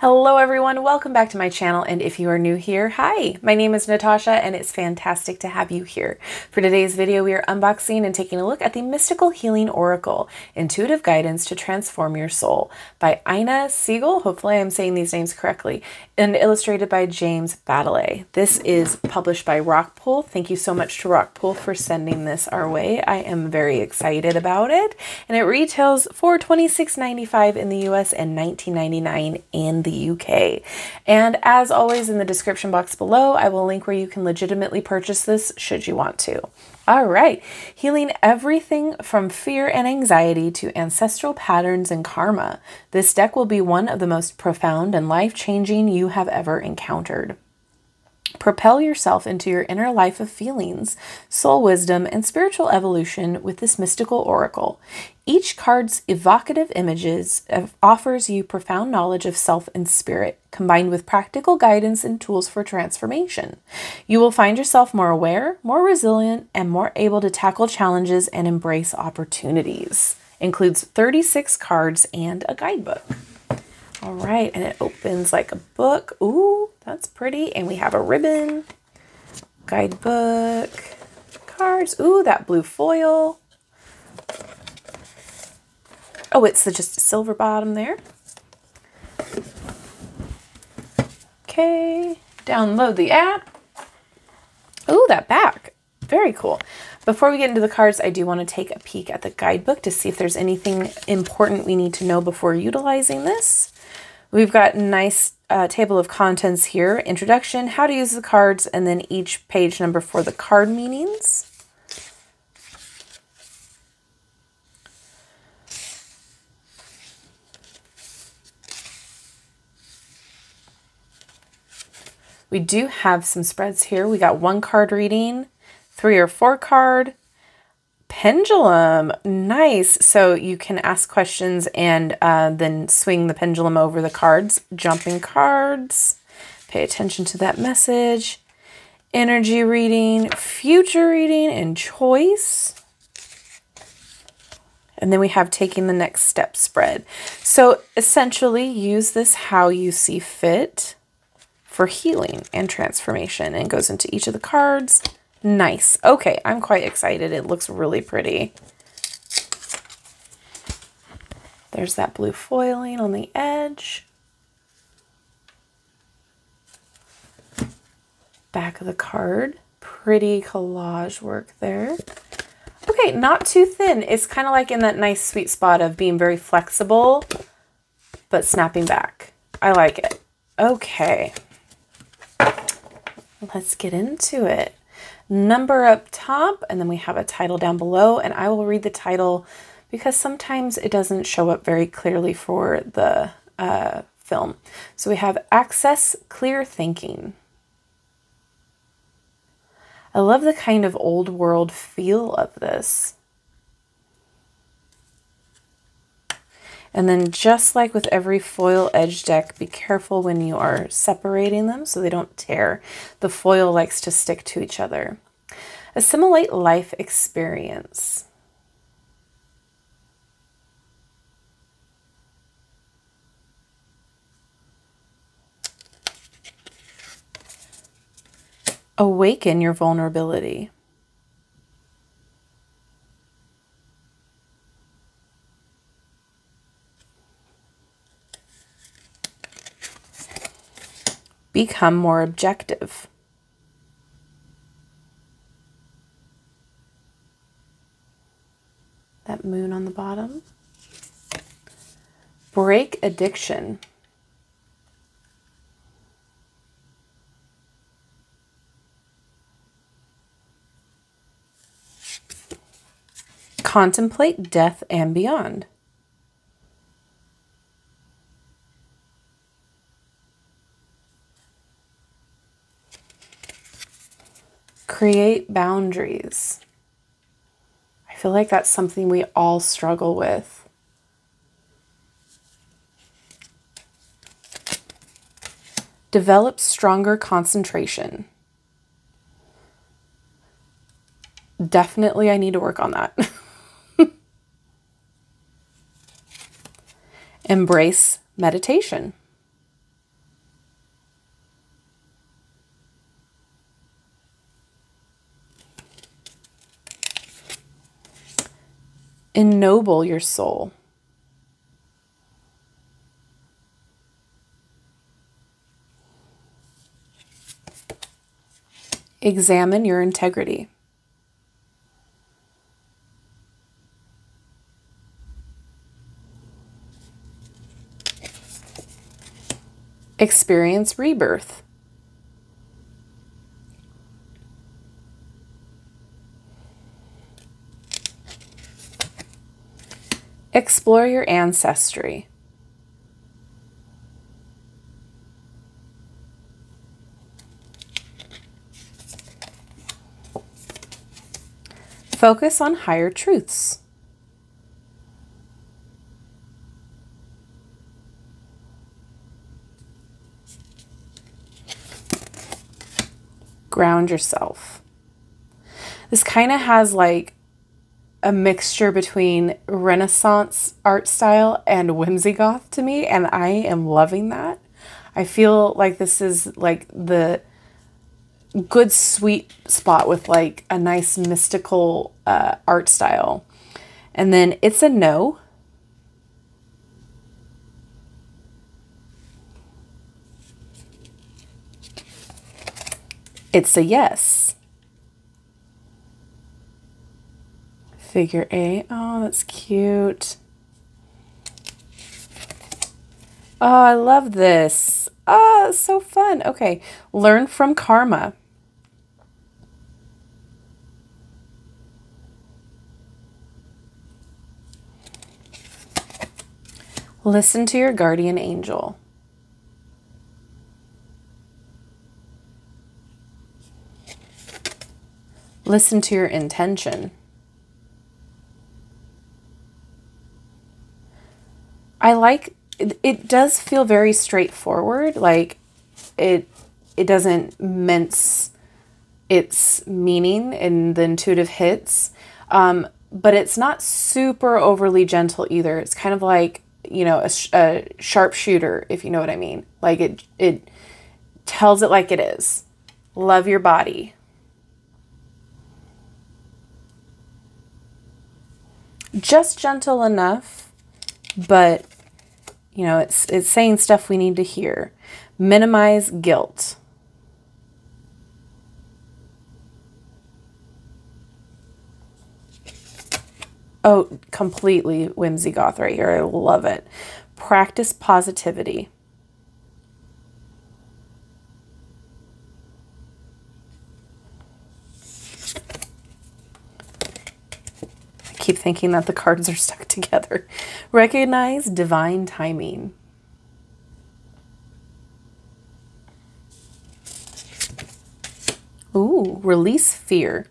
Hello everyone, welcome back to my channel, and if you are new here, hi! My name is Natasha and it's fantastic to have you here. For today's video, we are unboxing and taking a look at the Mystical Healing Oracle, Intuitive Guidance to Transform Your Soul by Inna Segal, hopefully I'm saying these names correctly, and illustrated by Jake Baddeley. This is published by Rockpool. Thank you so much to Rockpool for sending this our way. I am very excited about it, and it retails for $26.95 in the US and $19.99 in the UK. And as always, in the description box below, I will link where you can legitimately purchase this should you want to. All right, healing everything from fear and anxiety to ancestral patterns and karma. This deck will be one of the most profound and life-changing you have ever encountered. Propel yourself into your inner life of feelings, soul wisdom, and spiritual evolution with this mystical oracle. Each card's evocative images offers you profound knowledge of self and spirit, combined with practical guidance and tools for transformation. You will find yourself more aware, more resilient, and more able to tackle challenges and embrace opportunities. Includes 36 cards and a guidebook. All right, and it opens like a book. Ooh, that's pretty. And we have a ribbon, guidebook, cards. Ooh, that blue foil. Oh, it's just a silver bottom there. Okay, download the app. Ooh, that back. Very cool. Before we get into the cards, I do want to take a peek at the guidebook to see if there's anything important we need to know before utilizing this. We've got a nice table of contents here. Introduction, how to use the cards, and then each page number for the card meanings. We do have some spreads here. We got 1 card reading, 3 or 4 card, pendulum, nice. So you can ask questions and then swing the pendulum over the cards. Jumping cards, pay attention to that message. Energy reading, future reading, and choice. And then we have taking the next step spread. So essentially use this how you see fit for healing and transformation, and goes into each of the cards. Nice. Okay, I'm quite excited. It looks really pretty. There's that blue foiling on the edge. Back of the card. Pretty collage work there. Okay, not too thin. It's kind of like in that nice sweet spot of being very flexible, but snapping back. I like it. Okay. Let's get into it. Number up top, and then we have a title down below, and I will read the title because sometimes it doesn't show up very clearly for the film. So we have Access Clear Thinking. I love the kind of old world feel of this. And then just like with every foil edge deck, be careful when you are separating them so they don't tear. The foil likes to stick to each other. Assimilate life experience. Awaken your vulnerability. Become more objective. That moon on the bottom. Break addiction. Contemplate death and beyond. Create boundaries. I feel like that's something we all struggle with. Develop stronger concentration. Definitely I need to work on that. Embrace meditation. ennoble your soul. Examine your integrity. Experience rebirth. Explore your ancestry. Focus on higher truths. Ground yourself. This kind of has like a mixture between Renaissance art style and whimsy goth to me, and I am loving that. I feel like this is like the good sweet spot with like a nice mystical art style. And then it's a no. It's a yes. Figure eight. Oh, that's cute. Oh, I love this. Oh, it's so fun. Okay. Learn from karma. Listen to your guardian angel. Listen to your intention. I like it does feel very straightforward. Like it doesn't mince its meaning in the intuitive hits. But it's not super overly gentle either. It's kind of like, you know, a sharpshooter, if you know what I mean. Like it tells it like it is. Love your body. Just gentle enough, but you know, it's saying stuff we need to hear. Minimize guilt. Oh, completely whimsy goth right here. I love it. Practice positivity. I keep thinking that the cards are stuck together. Recognize divine timing. Ooh, release fear.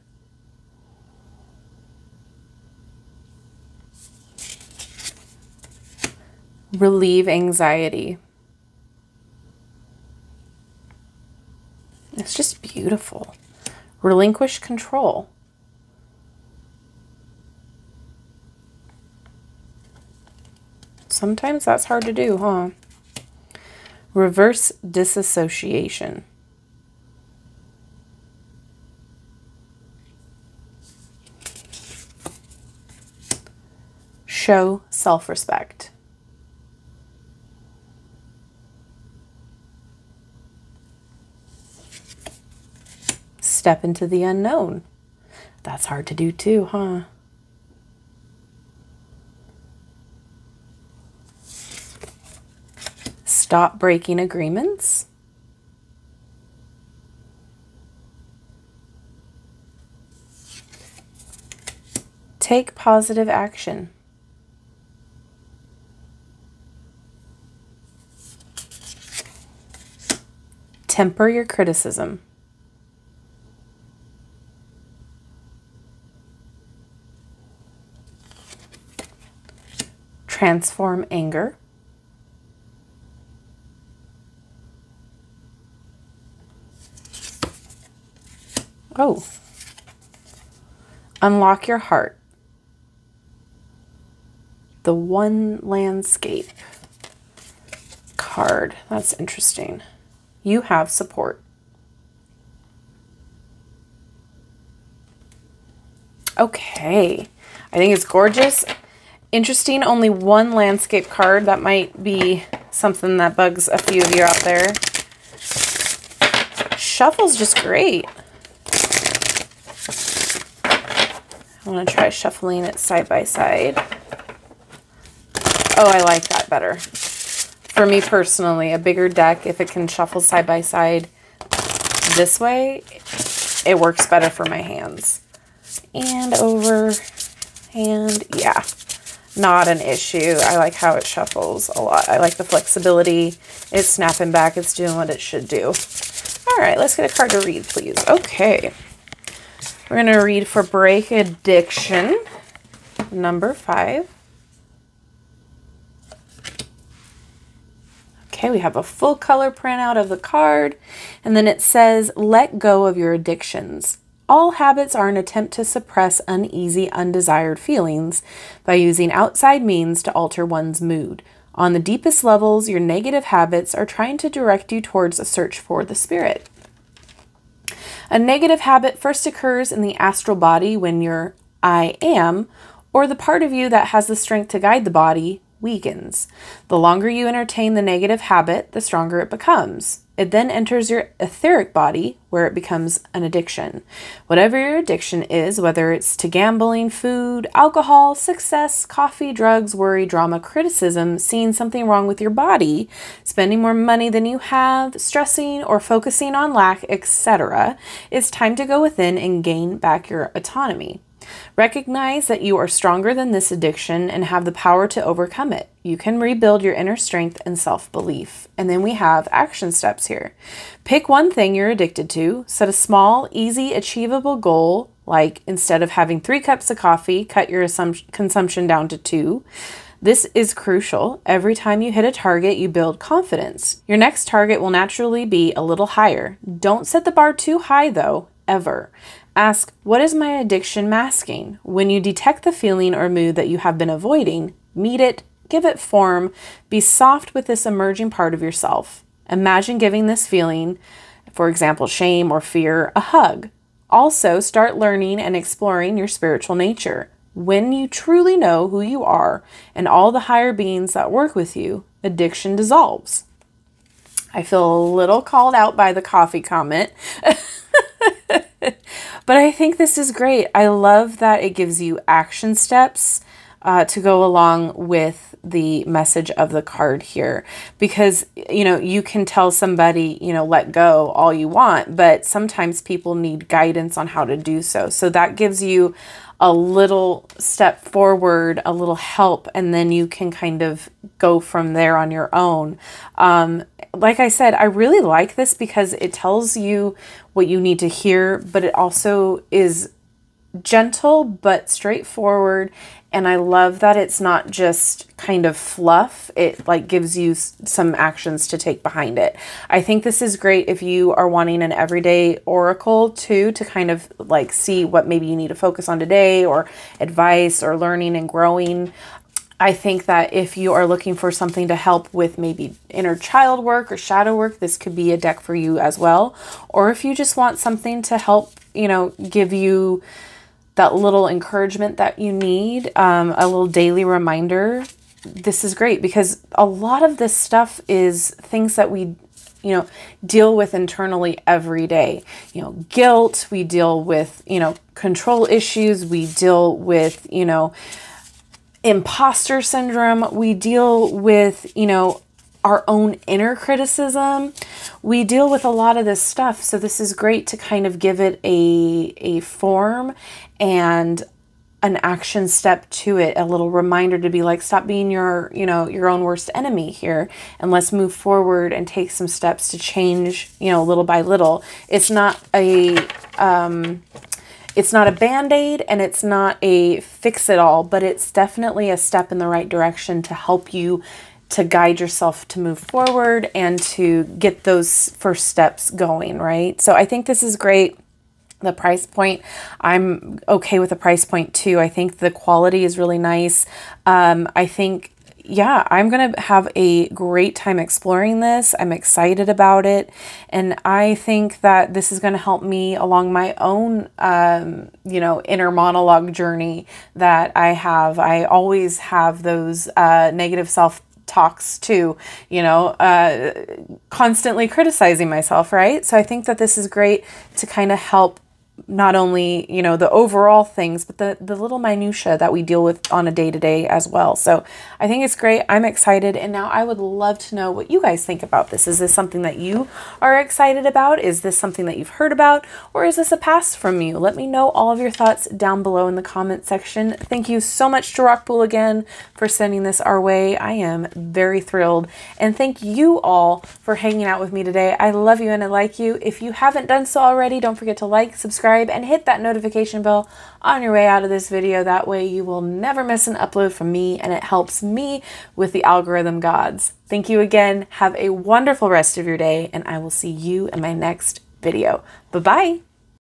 Relieve anxiety. It's just beautiful. Relinquish control. Sometimes that's hard to do, huh? Reverse disassociation. Show self-respect. Step into the unknown. That's hard to do too, huh? Stop breaking agreements. Take positive action. Temper your criticism. Transform anger. Oh. Unlock your heart. The one landscape card. That's interesting. You have support. Okay. I think it's gorgeous. Interesting, only one landscape card. That might be something that bugs a few of you out there. Shuffle's just great. I want to try shuffling it side by side. Oh, I like that better. For me personally, a bigger deck, if it can shuffle side by side this way, it works better for my hands. And over, and yeah, not an issue. I like how it shuffles a lot. I like the flexibility. It's snapping back. It's doing what it should do. All right, let's get a card to read, please. Okay. We're going to read for Break Addiction, number 5. Okay, we have a full color printout of the card, and then it says, let go of your addictions. All habits are an attempt to suppress uneasy, undesired feelings by using outside means to alter one's mood. On the deepest levels, your negative habits are trying to direct you towards a search for the spirit. A negative habit first occurs in the astral body when your I am, or the part of you that has the strength to guide the body, weakens. The longer you entertain the negative habit, the stronger it becomes. It then enters your etheric body, where it becomes an addiction. Whatever your addiction is, whether it's to gambling, food, alcohol, success, coffee, drugs, worry, drama, criticism, seeing something wrong with your body, spending more money than you have, stressing or focusing on lack, etc., it's time to go within and gain back your autonomy. Recognize that you are stronger than this addiction and have the power to overcome it. You can rebuild your inner strength and self-belief. And then we have action steps here. Pick one thing you're addicted to. Set a small, easy, achievable goal, like instead of having 3 cups of coffee, cut your consumption down to 2. This is crucial. Every time you hit a target, you build confidence. Your next target will naturally be a little higher. Don't set the bar too high, though, ever. Ask, what is my addiction masking? When you detect the feeling or mood that you have been avoiding, meet it, give it form, be soft with this emerging part of yourself. Imagine giving this feeling, for example, shame or fear, a hug. Also, start learning and exploring your spiritual nature. When you truly know who you are and all the higher beings that work with you, addiction dissolves. I feel a little called out by the coffee comment. But I think this is great. I love that it gives you action steps to go along with the message of the card here, because, you know, you can tell somebody, you know, let go all you want, but sometimes people need guidance on how to do so. So that gives you a little step forward, a little help, and then you can kind of go from there on your own. Like I said, I really like this because it tells you what you need to hear, but it also is gentle but straightforward. And I love that it's not just kind of fluff. It like gives you some actions to take behind it. I think this is great if you are wanting an everyday oracle too, to kind of like see what maybe you need to focus on today, or advice or learning and growing. I think that if you are looking for something to help with maybe inner child work or shadow work, this could be a deck for you as well. Or if you just want something to help, you know, give you that little encouragement that you need, a little daily reminder, this is great, because a lot of this stuff is things that we, you know, deal with internally every day. You know, guilt, we deal with, you know, control issues, we deal with, you know, imposter syndrome, we deal with, you know, our own inner criticism. We deal with a lot of this stuff. So this is great to kind of give it a form and an action step to it, a little reminder to be like, stop being your, you know, your own worst enemy here, and let's move forward and take some steps to change, you know, little by little. It's not a Band-Aid, and it's not a fix-it-all, but it's definitely a step in the right direction to help you to guide yourself to move forward and to get those first steps going, right? So I think this is great. The price point, I'm okay with the price point too. I think the quality is really nice. I think, yeah, I'm going to have a great time exploring this. I'm excited about it. And I think that this is going to help me along my own, you know, inner monologue journey that I have. I always have those negative self-talks too, you know, constantly criticizing myself, right? So I think that this is great to kind of help not only, you know, the overall things, but the little minutia that we deal with on a day-to-day as well. So I think it's great. I'm excited. And now I would love to know what you guys think about this. Is this something that you are excited about? Is this something that you've heard about? Or is this a pass from you? Let me know all of your thoughts down below in the comment section. Thank you so much to Rockpool again for sending this our way. I am very thrilled. And thank you all for hanging out with me today. I love you and I like you. If you haven't done so already, don't forget to like, subscribe, and hit that notification bell on your way out of this video. That way you will never miss an upload from me, and it helps me with the algorithm gods. Thank you again. Have a wonderful rest of your day, and I will see you in my next video. Bye-bye.